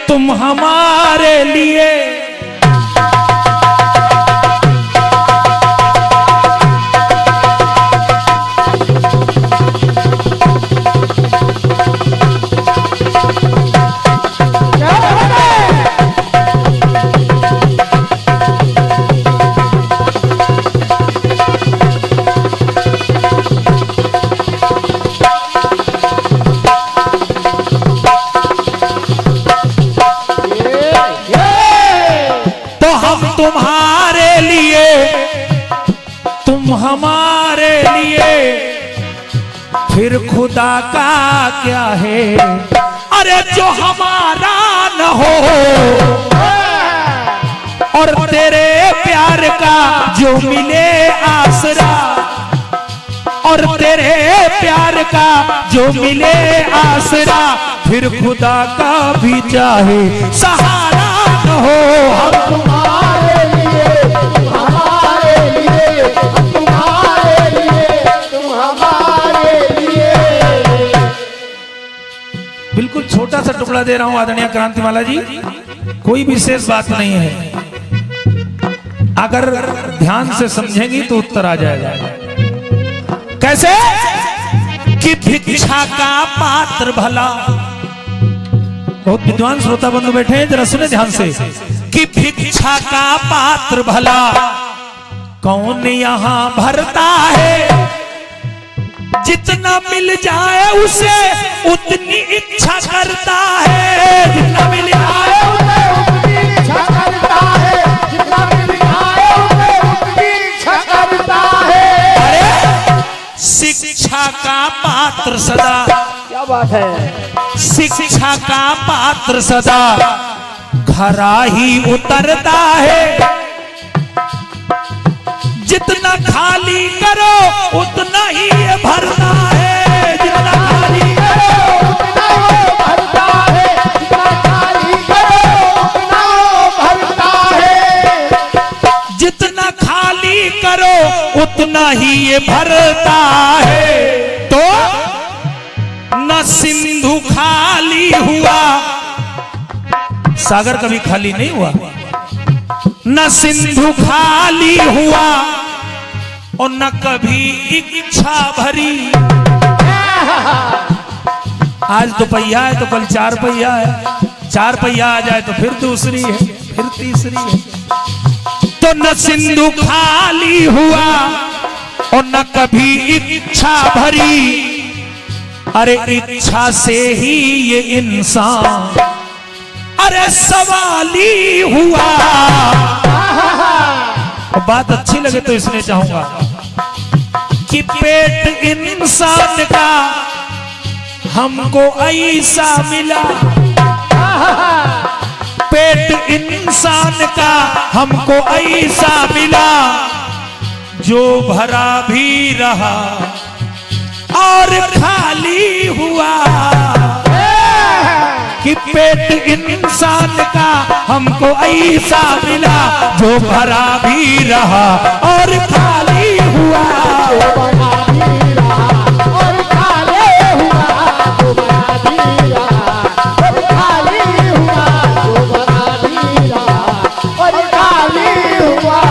तुम हमारे लिए। तुम्हारे लिए, तुम हमारे लिए, फिर खुदा का क्या है। अरे जो हमारा न हो और तेरे प्यार का जो मिले आसरा, और तेरे प्यार का जो मिले आसरा, फिर खुदा का भी चाहे सहारा न हो। हम तुम्हारे लिए, तुम्हारे लिए, तुम्हारे लिए, तुम हमारे लिए। बिल्कुल छोटा सा टुकड़ा दे रहा हूं आदरणीय क्रांतिमाला जी, कोई विशेष बात नहीं है, अगर ध्यान से समझेंगी तो उत्तर आ जाएगा। कैसे कि भिक्षा का पात्र भला, बहुत विद्वान श्रोता बंधु बैठे हैं, जरा सुने ध्यान से, कि भिक्षा का पात्र भला कौन यहाँ भरता है। जितना मिल जाए उसे उतनी इच्छा करता है, जितना मिल जाए उसे उतनी इच्छा करता है, जितना मिल जाए उसे उतनी इच्छा करता है। अरे शिक्षा का पात्र सदा, क्या बात है, शिक्षा का पात्र सदा खरा ही उतरता है। जितना खाली करो उतना ही ये भरता है, जितना खाली करो उतना ये भरता है, जितना खाली करो उतना भरता है, जितना खाली करो उतना ही ये भरता है। तो न सिंधु खाली हुआ, सागर कभी खाली नहीं हुआ, न सिंधु खाली हुआ और न कभी इच्छा भरी। आज दो पहिया है तो कल चार पहिया है, चार पहिया आ जाए तो फिर दूसरी है, फिर तीसरी है। तो न सिंधु खाली हुआ और न कभी इच्छा भरी। अरे इच्छा से ही ये इंसान अरे सवाली हुआ। बात अच्छी लगे तो इसलिए चाहूंगा कि पेट इंसान का हमको ऐसा मिला, पेट इंसान का हमको ऐसा मिला, जो भरा भी रहा और खाली हुआ। कि पेट इंसान का हमको ऐसा मिला, जो भरा भी रहा और खाली हुआ। जो भरा भी रहा और खाली हुआ, जो भरा भी रहा और खाली हुआ, जो भरा भी रहा और खाली हुआ,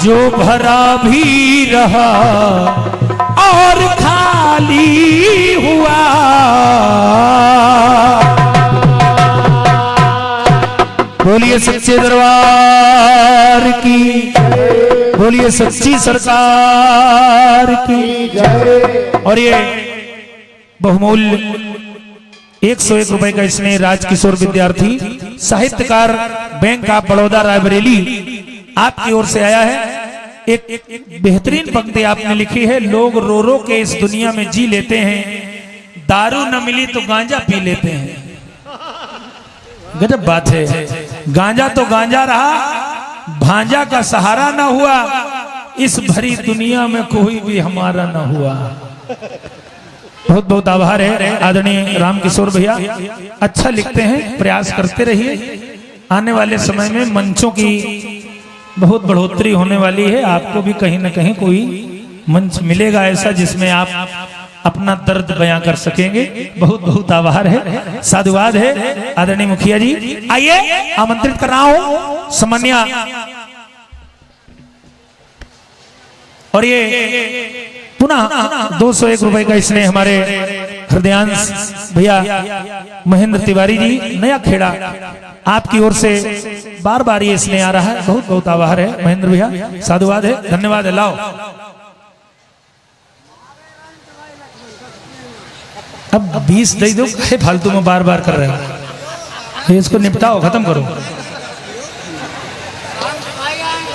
जो भरा भी रहा और खाली हुआ। बोलिए सच्चे दरबार की, बोलिए सच्ची सरकार की। और ये बहुमूल्य 101 रुपए का इसमें राजकिशोर विद्यार्थी साहित्यकार बैंक ऑफ बड़ौदा रायबरेली आपकी ओर से आया है। एक बेहतरीन पंक्ति आपने लिखी है, लोग रो रो के इस दुनिया में जी लेते हैं, दारू न मिली तो गांजा पी लेते हैं। गजब बात है, गांजा तो गांजा रहा, भांजा का सहारा ना हुआ, इस भरी दुनिया में कोई भी हमारा ना हुआ। बहुत बहुत आभार है आदरणीय रामकिशोर भैया, अच्छा लिखते हैं, प्रयास करते रहिए। आने वाले समय में मंचों की बहुत बढ़ोतरी होने वाली है, आपको भी कहीं ना कहीं कोई मंच मिलेगा ऐसा जिसमें आप अपना दर्द बयां कर सकेंगे। बहुत बहुत आभार है, साधुवाद है आदरणीय मुखिया जी। आइए आमंत्रित कर रहा हूं सम्मान्य, और ये पुनः 201 रुपए का इसने हमारे हृदयांश भैया महेंद्र तिवारी जी नया खेड़ा, आपकी ओर से बार बार ये इसने आ रहा है। बहुत बहुत आभार है महेंद्र भैया, साधुवाद है, धन्यवाद है। लाओ अब 20 दे दो, फालतू में बार बार कर रहे हो, इसको निपटाओ, खत्म करो।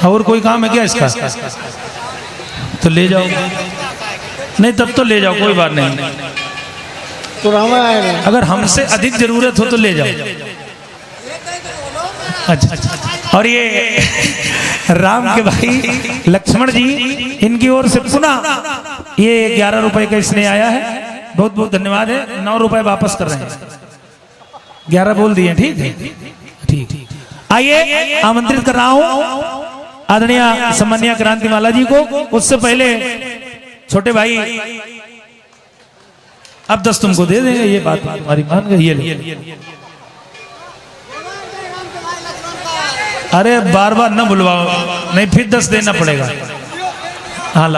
और कोई काम है क्या इसका? तो ले जाओ, नहीं तब तो ले जाओ, कोई बात नहीं। तो अगर हमसे अधिक जरूरत हो तो ले जाओ। अच्छा, और ये राम के भाई लक्ष्मण जी, इनकी ओर से पुनः ये 11 रुपए का इसने आया है। बहुत बहुत धन्यवाद है। 9 रुपए वापस कर रहे हैं, 11 बोल दिए, ठीक है, ठीक। आइए आमंत्रित कर रहा हूं आदरणीय सम्मानीय क्रांतिमाला जी को। उससे पहले छोटे भाई अब 10 तुमको दे देंगे, ये बात तुम्हारी मान गई। ये अरे बार बार न बुलवाओ, नहीं फिर 10 देना पड़ेगा। हाँ,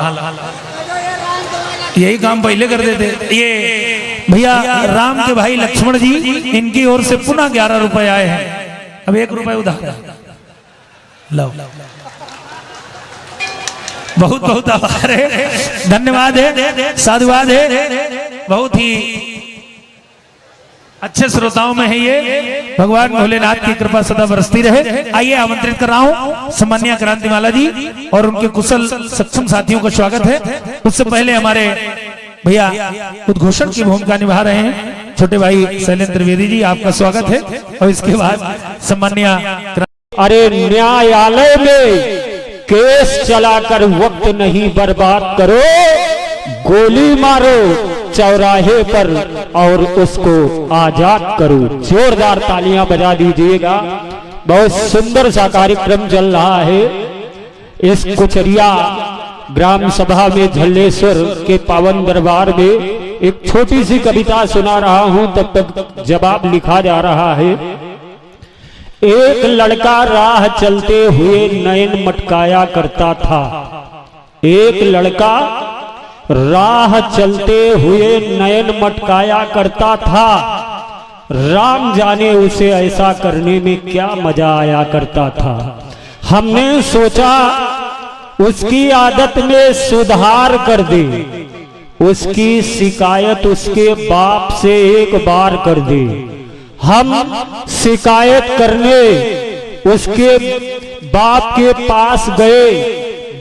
यही काम पहले कर देते। ये भैया राम के भाई लक्ष्मण जी, इनकी ओर से पुनः 11 रुपए आए हैं। अब 1 रुपए उधार लो। बहुत बहुत आभार है, धन्यवाद है, साधुवाद है। बहुत ही अच्छे श्रोताओं में है ये, भगवान भोलेनाथ की कृपा सदा बरसती रहे। आइए आमंत्रित कर रहा हूं सम्मानीय क्रांतिमाला जी और उनके कुशल सक्षम साथियों का स्वागत है। उससे पहले हमारे भैया उद्घोषण की भूमिका निभा रहे हैं छोटे भाई शैलेंद्र त्रिवेदी जी, आपका स्वागत है। और इसके बाद सम्मानीय, अरे न्यायालय में केस चलाकर वक्त नहीं बर्बाद करो, गोली मारो चौराहे पर और उसको आजाद करो। जोरदार तालियां बजा दीजिएगा। बहुत सुंदर सा कार्यक्रम चल रहा है। इस कुचरिया ग्राम सभा में झल्लेश्वर के पावन दरबार में एक छोटी सी कविता सुना रहा हूं, तब तक जवाब लिखा जा रहा है। एक लड़का राह चलते हुए नयन मटकाया करता था। एक लड़का राह चलते हुए नयन मटकाया करता था। राम जाने उसे ऐसा करने में क्या मजा आया करता था। हमने सोचा उसकी आदत में सुधार कर दे, उसकी शिकायत उसके बाप से एक बार कर दे। हम शिकायत करने उसके बाप के पास गए।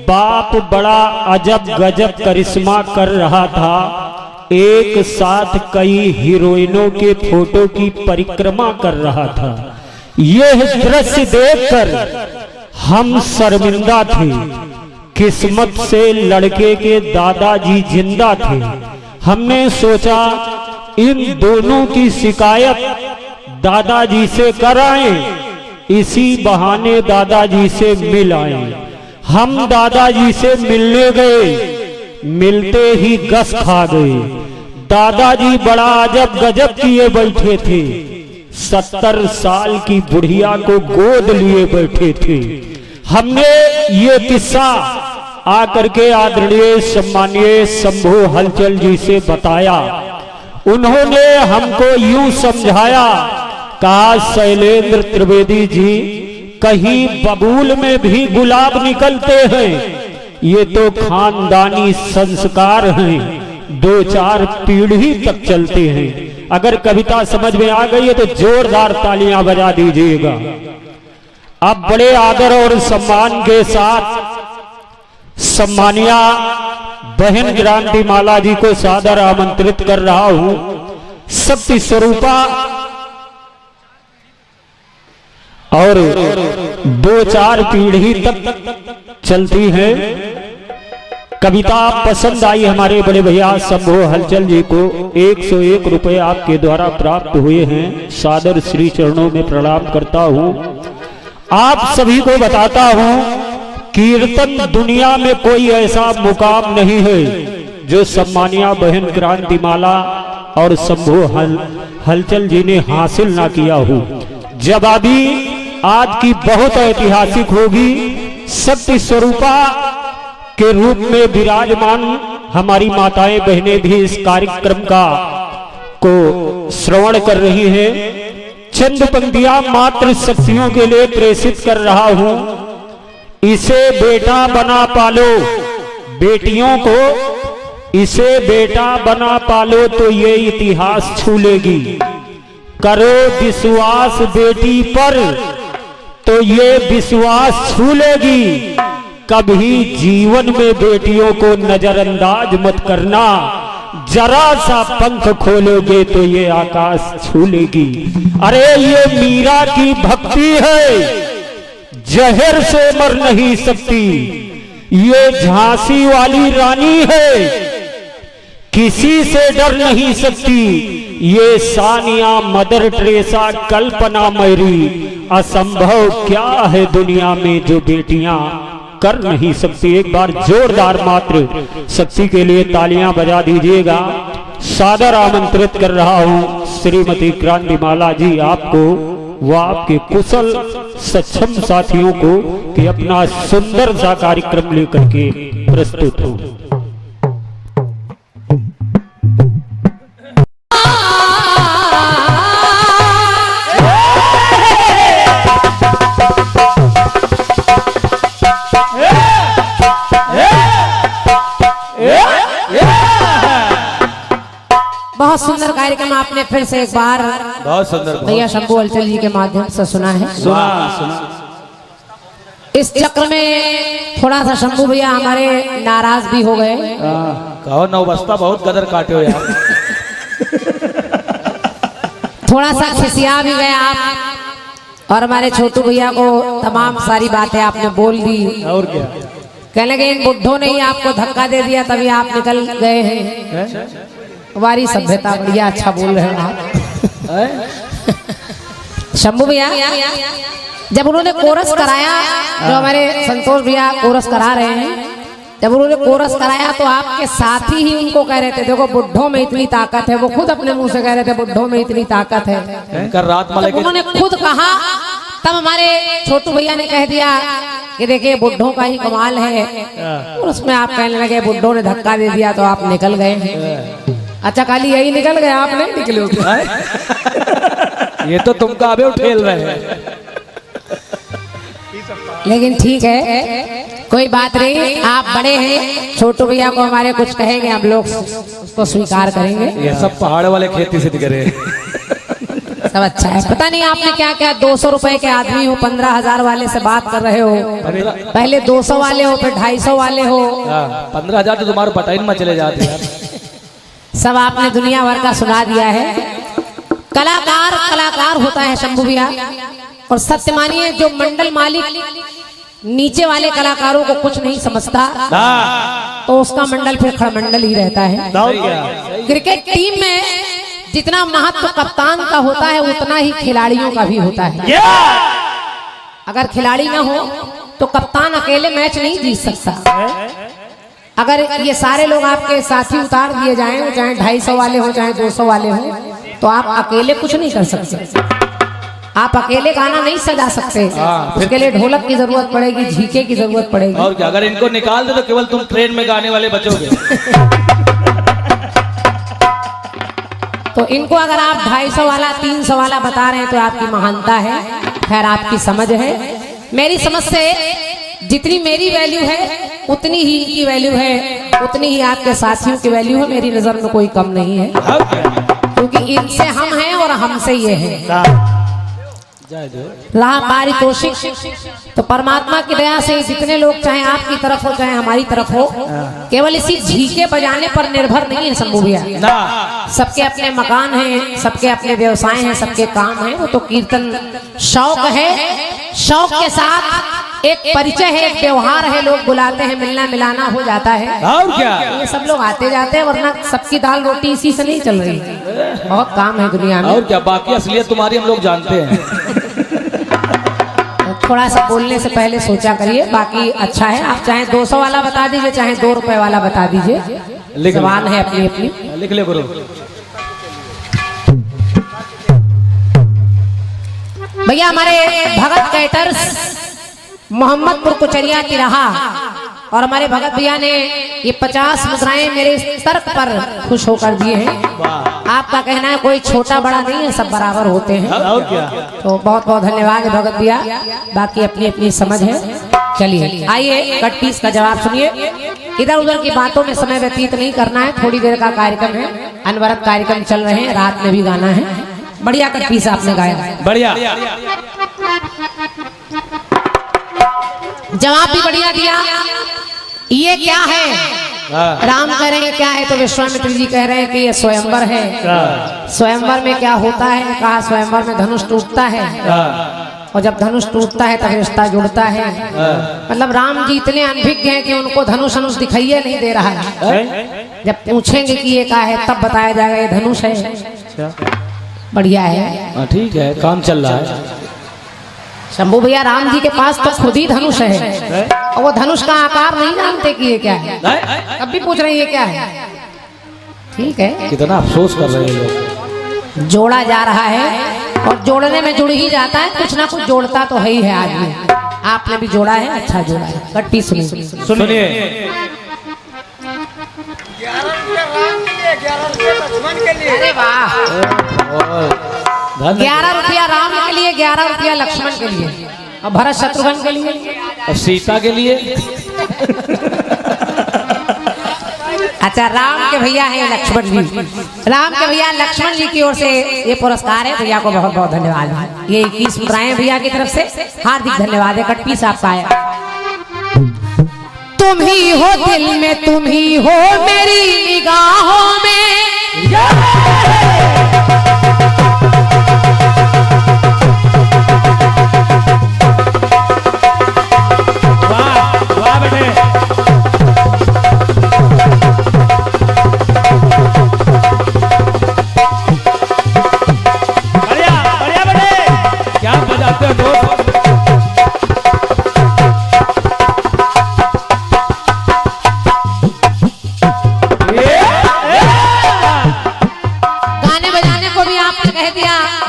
बाप बड़ा अजब गजब करिश्मा कर रहा था। एक साथ कई हीरोइनों के फोटो की परिक्रमा कर रहा था। यह दृश्य देखकर हम शर्मिंदा थे। किस्मत से लड़के के दादाजी जिंदा थे। हमने सोचा इन दोनों की शिकायत दादाजी से कराएं, इसी बहाने दादाजी से मिल आए। हम दादाजी से मिलने गए, मिलते ही गस खा गए। दादाजी बड़ा अजब गजब किए बैठे थे। 70 साल की बुढ़िया को गोद लिए बैठे थे। हमने ये किस्सा आकर के आदरणीय सम्मानीय शंभू हलचल जी से बताया। उन्होंने हमको यूं समझाया, कहा शैलेंद्र त्रिवेदी जी, कहीं बबूल में भी गुलाब निकलते हैं। ये तो खानदानी संस्कार हैं, 2-4 पीढ़ी तक चलते हैं। अगर कविता समझ में आ गई है तो जोरदार तालियां बजा दीजिएगा। अब बड़े आदर और सम्मान के साथ सम्मानिया बहन क्रांतिमाला जी को सादर आमंत्रित कर रहा हूं। शक्ति स्वरूपा और 2-4 पीढ़ी तक चलती है। कविता पसंद आई हमारे बड़े भैया शंभू हलचल जी को। 101 रुपए आपके द्वारा प्राप्त हुए हैं। सादर श्री चरणों में प्रणाम करता हूं। आप सभी को बताता हूं, कीर्तन दुनिया में कोई ऐसा मुकाम नहीं है जो सम्मानिया बहन क्रांतिमाला और शंभू हलचल जी ने हासिल ना किया हो। जवाबी आज की बहुत ऐतिहासिक होगी। शक्ति स्वरूपा के रूप में विराजमान हमारी माताएं बहनें भी इस कार्यक्रम को श्रवण कर रही हैं। चंद पंक्तियां मात्र शक्तियों के लिए प्रेषित कर रहा हूं। इसे बेटा बना पालो, बेटियों को इसे बेटा बना पालो तो ये इतिहास छू लेगी। करो विश्वास बेटी पर तो ये विश्वास छू लेगी। कभी जीवन में बेटियों को नजरअंदाज मत करना, जरा सा पंख खोलोगे तो ये आकाश छू लेगी। अरे ये मीरा की भक्ति है, जहर से मर नहीं सकती। ये झांसी वाली रानी है, किसी से डर नहीं सकती। ये सानिया मदर टेरेसा कल्पना मैरी, असंभव क्या है दुनिया में जो बेटियां कर नहीं सकती। एक बार जोरदार मात्र शक्ति के लिए तालियां बजा दीजिएगा। सादर आमंत्रित कर रहा हूं श्रीमती क्रांतिमाला जी आपको व आपके कुशल सक्षम साथियों को कि अपना सुंदर सा कार्यक्रम लेकर के प्रस्तुत हो। बहुत सुंदर कार्यक्रम आपने फिर से एक बार बहुत सुंदर भैया शंभू हलचल जी के माध्यम से सुना है। सुना इस चक्र में थोड़ा सा शंभू भैया हमारे नाराज भी हो गए। कहो नौबस्ता बहुत कदर काटे हो यार। थोड़ा सा खिसिया भी गए आप और हमारे छोटू भैया को तमाम सारी बातें आपने बोल दी। और क्या कहने लगे इन बुड्ढों ने ही आपको धक्का दे दिया तभी आप निकल गए हैं। हमारी सभ्यता बढ़िया अच्छा बोल रहे हैं आप। शंभू भैया जब उन्होंने कोरस कराया, जो हमारे संतोष भैया कोरस करा रहे हैं, जब उन्होंने कोरस कराया तो आपके साथी ही उनको कह रहे थे देखो बुड्ढों में इतनी ताकत है। वो खुद अपने मुंह से कह रहे थे बुड्ढों में इतनी ताकत है। रात उन्होंने खुद कहा तब हमारे छोटू भैया ने कह दिया कि देखिए बुड्ढों का ही कमाल है। और उसमें आप कहने लगे बुड्ढों ने धक्का दे दिया तो आप निकल गए। अच्छा खाली यही निकल गए, आप नहीं निकले। ये तो तुमका अबे उठेल रहे हैं। लेकिन ठीक है कोई बात नहीं, आप बड़े हैं। छोटू भैया को हमारे कुछ कहेंगे हम लोग उसको स्वीकार करेंगे। ये सब पहाड़ वाले खेती से दिख रहे हैं। सब अच्छा है। पता नहीं आपने क्या क्या 200 रुपए के आदमी हो 15,000 वाले से बात कर रहे हो। पहले 200 वाले हो फिर 250 वाले हो। 15,000 तो तुम्हारे बटाइन में चले जाते हैं। सब आपने दुनिया भर का सुना दिया है। कलाकार कलाकार होता है शंभू भैया। और सत्य मानिए जो मंडल मालिक नीचे वाले कलाकारों को कुछ नहीं समझता तो उसका मंडल फिर खड़मंडल ही रहता है। क्रिकेट टीम में जितना महत्व कप्तान का होता है उतना ही खिलाड़ियों का भी होता है। अगर खिलाड़ी ना हो तो कप्तान अकेले मैच नहीं जीत सकता। अगर ये सारे लोग आपके साथी उतार दिए जाएं, चाहे 250 वाले हो चाहे 200 वाले हो, तो आप अकेले कुछ नहीं कर सकते। आप अकेले गाना नहीं सजा सकते। उसके लिए ढोलक की जरूरत पड़ेगी, झीके की जरूरत पड़ेगी। और क्या अगर इनको निकाल दे तो केवल तुम ट्रेन में गाने वाले बचोगे। तो इनको अगर आप 250 वाला 300 वाला बता रहे हैं तो आपकी महानता है। खैर आपकी समझ है। मेरी समझ से जितनी मेरी वैल्यू है उतनी ही इनकी वैल्यू है, उतनी ही आपके साथियों की वैल्यू है। मेरी नजर में कोई कम नहीं है क्योंकि इनसे हम हैं और हमसे ये है। रहा पारितोषिक तो परमात्मा की दया से जितने लोग चाहे आपकी तरफ हो चाहे हमारी तरफ हो, केवल इसी झीके बजाने पर निर्भर नहीं है शंभू भैया। सबके अपने मकान हैं, सबके अपने व्यवसाय हैं, सबके काम हैं। वो तो कीर्तन शौक है, शौक के साथ एक परिचय है, एक व्यवहार है। लोग बुलाते हैं, मिलना मिलाना हो जाता है। और क्या ये सब लोग आते जाते हैं, वरना सबकी दाल रोटी इसी से नहीं चल रही। बहुत काम है दुनिया में। और क्या बाकी असलियत तुम्हारी हम लोग जानते हैं। थोड़ा सा बोलने से पहले सोचा करिए। बाकी अच्छा है। आप चाहे 200 वाला बता दीजिए चाहे 2 रुपए वाला बता दीजिए। लिख ले। जबान है अपनी अपनी। लिख ले गुरु। भैया हमारे भगत कैटर्स मोहम्मदपुर कुचरिया तिराहा और हमारे भगत भैया ने ये 50 मुद्राएं मेरे तर्क पर खुश होकर दिए हैं। आपका कहना है कोई छोटा बड़ा नहीं है, सब बराबर होते हैं। और क्या? तो बहुत बहुत धन्यवाद है भगत भैया, बाकी अपनी अपनी समझ है। चलिए आइए कट पीस का जवाब सुनिए। इधर उधर की बातों में समय व्यतीत नहीं करना है, थोड़ी देर का कार्यक्रम है, अनवरत कार्यक्रम चल रहे हैं, रात में भी गाना है। बढ़िया कट पीस आपने गाया, बढ़िया। जवाब भी बढ़िया दिया। ये क्या है? राम कह रहे हैं क्या है, तो विश्वामित्र जी कह रहे हैं कि ये स्वयंवर है। स्वयंवर में क्या होता है? कहा स्वयंवर में धनुष टूटता है, और जब धनुष टूटता है तब रिश्ता जुड़ता है। मतलब राम जी इतने अनभिज्ञ हैं कि उनको धनुष अनुष दिखाई नहीं दे रहा है। जब पूछेंगे कि ये क्या है तब बताया जाएगा ये धनुष है। बढ़िया है, ठीक है, काम चल रहा है। शंभू भैया राम जी के पास तो खुद ही धनुष है, और वो धनुष का आकार नहीं जानते कि ये क्या है। अब भी पूछ रहे हैं ये क्या है। ठीक है, कितना अफसोस कर रहे हैं लोग। जोड़ा जा रहा है, और जोड़ने में जुड़ ही जाता है, कुछ ना कुछ जोड़ता तो है ही है आदमी। आपने भी जोड़ा है, अच्छा जोड़ा है। कट्टी सुनिए। सुनिए। 11 रुपये लक्ष्मण के लिए। अरे वाह, 11 रुपया राम के लिए, 11 रुपया लक्ष्मण के लिए, और भरत शत्रुघ्न के लिए, और सीता के लिए। अच्छा राम के भैया है लक्ष्मण जी, राम के भैया लक्ष्मण जी की ओर से ये पुरस्कार है। भैया को बहुत बहुत धन्यवाद। ये 21 मुद्राएं भैया की तरफ से हार्दिक धन्यवाद है। कट पीस आपका है। तुम ही हो दिल में, तुम ही हो मेरी निगाहों में,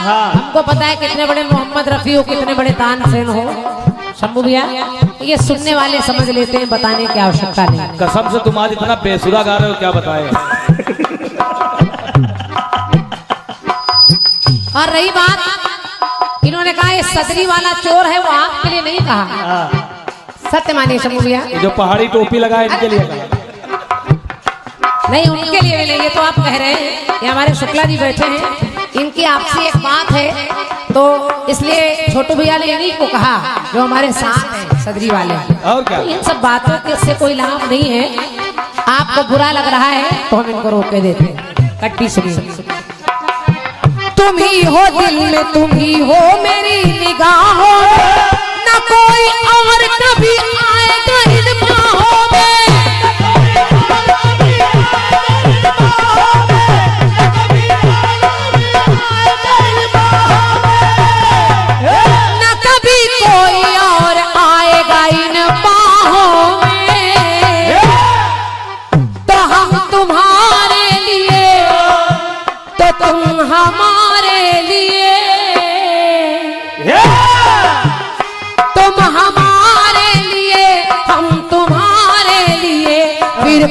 हमको पता है कितने बड़े मोहम्मद रफी हो, कितने बड़े तानसेन हो। शंभू भैया ये सुनने वाले समझ लेते हैं, बताने की आवश्यकता नहीं। कसम से तुम आज इतना बेसुरा गा रहे हो, क्या बताए। और रही बात, इन्होंने कहा ये सदरी वाला चोर है, वो आपके लिए नहीं कहा। सत्य मानिए शंभू भैया, जो पहाड़ी टोपी लगाए इनके लिए कहा। नहीं उनके लिए भी नहीं, ये तो आप कह रहे हैं। ये हमारे शुक्ला जी बैठे हैं, इनकी आपसी एक बात है, तो इसलिए छोटू भैया ने इन्हीं को कहा जो हमारे साथ हैं सदरी वाले। और क्या? तो इन सब बातों के से कोई लाभ नहीं है। आपको बुरा लग रहा है तो हम इनको रोक के देते हैं। कट्टी सुनिए। तुम ही हो दिल में, तुम ही हो मेरी निगाहों में, न कोई और कभी आएगा इन बाहों में।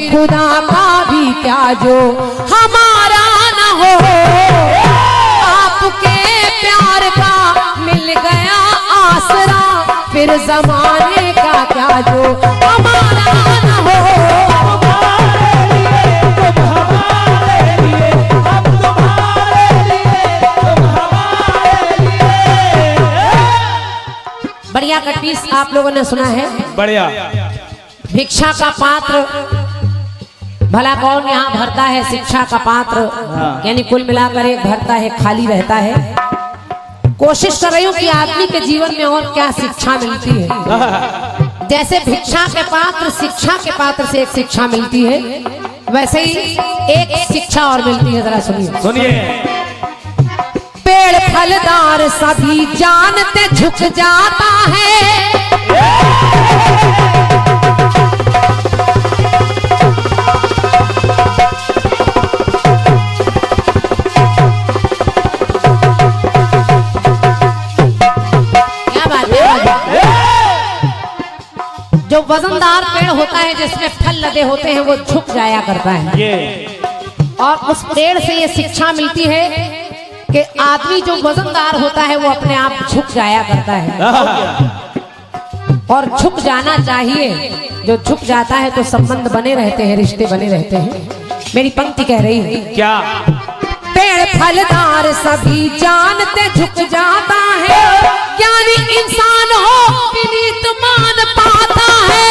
खुदा का भी क्या जो हमारा न हो, आपके प्यार का मिल गया आसरा, फिर जमाने का क्या जो हमारा न हो। बढ़िया कटपीस आप लोगों ने सुना है। बढ़िया। भिक्षा का पात्र भला कौन यहाँ भरता है? शिक्षा का पात्र यानी कुल मिलाकर एक भरता है, खाली रहता है। कोशिश कर रही हूँ कि आदमी के जीवन में और क्या शिक्षा मिलती है। जैसे भिक्षा के पात्र शिक्षा के पात्र से एक शिक्षा मिलती है, वैसे ही एक शिक्षा और मिलती है। जरा सुनिए। सुनिए। पेड़ फलदार सभी जानते झुक जाता है, वजनदार पेड़ होता है जिसमें फल लदे होते हैं वो झुक जाया करता है। ये और उस पेड़ से ये शिक्षा मिलती है कि आदमी जो वजनदार होता है वो अपने आप झुक जाया करता है और झुक जाना चाहिए। जो झुक जाता है तो संबंध बने रहते हैं, रिश्ते बने रहते हैं। मेरी पंक्ति कह रही है क्या? पेड़ फलदार सभी जानते झुक जाता है, ज्ञानी इंसान हो विनीत मान पाता है।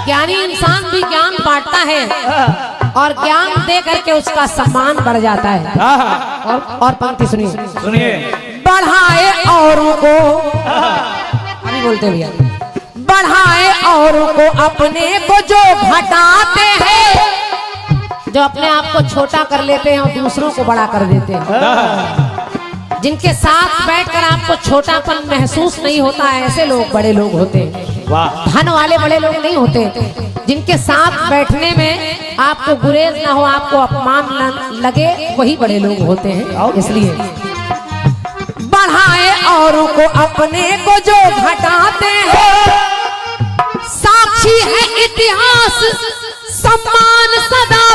ज्ञानी इंसान भी ज्ञान बांटता है और ज्ञान दे करके उसका सम्मान बढ़ जाता है। और पंक्ति सुनिए, सुनिए। बढ़ाए औरों को, अभी बोलते भैया, बढ़ाए औरों को अपने को जो घटाते हैं, जो अपने आप को छोटा कर लेते हैं और दूसरों को बड़ा कर देते हैं। जिनके साथ बैठकर आपको छोटापन महसूस नहीं होता है, ऐसे लोग बड़े लोग होते हैं। वाह। धन वाले बड़े लोग नहीं होते। जिनके साथ बैठने में आपको गुरेज ना हो, आपको अपमान न लगे, वही बड़े लोग होते हैं। इसलिए बढ़ाए औरों को अपने को जो घटाते हैं, साक्षी है इतिहास सम्मान सदा